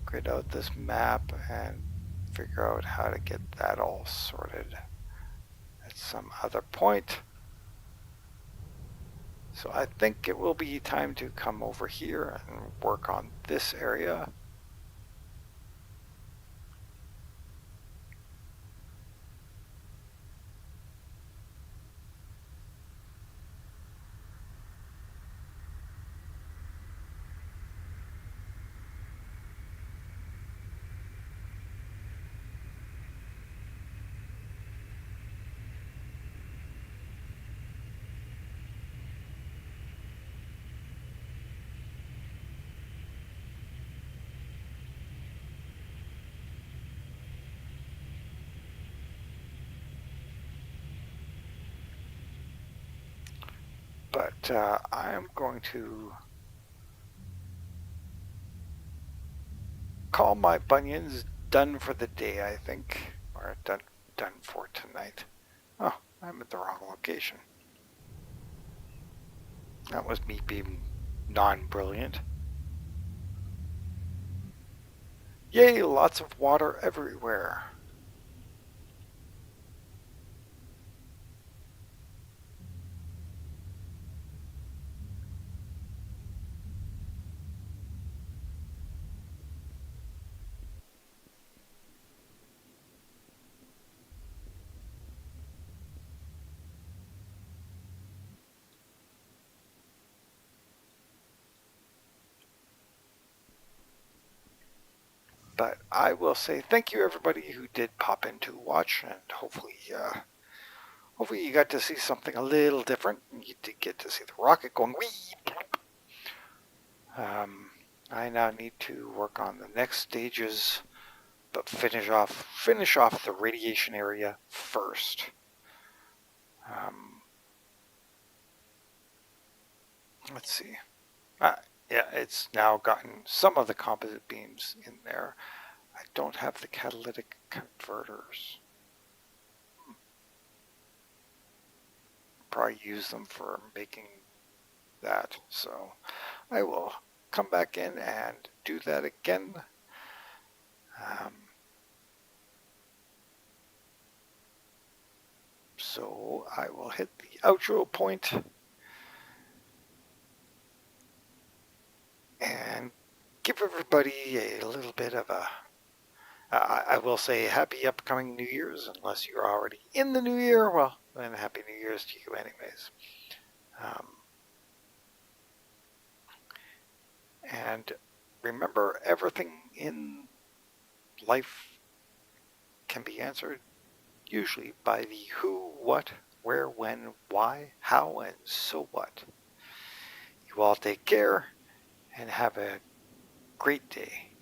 grid out this map and figure out how to get that all sorted at some other point. So I think it will be time to come over here and work on this area. But I'm going to call my bunions done for the day, I think. Or done for tonight. Oh, I'm at the wrong location. That was me being non-brilliant. Yay, lots of water everywhere. But I will say thank you everybody who did pop in to watch, and hopefully you got to see something a little different. You did get to see the rocket going wee. I now need to work on the next stages, but finish off the radiation area first. Let's see. Yeah, it's now gotten some of the composite beams in there. I don't have the catalytic converters. Probably use them for making that. So I will come back in and do that again. So I will hit the outro point and give everybody a little bit of a I will say happy upcoming New Year's, unless you're already in the new year. Well, then happy New Year's to you anyways. And remember, everything in life can be answered usually by the who, what, where, when, why, how, and so what. You all take care and have a great day.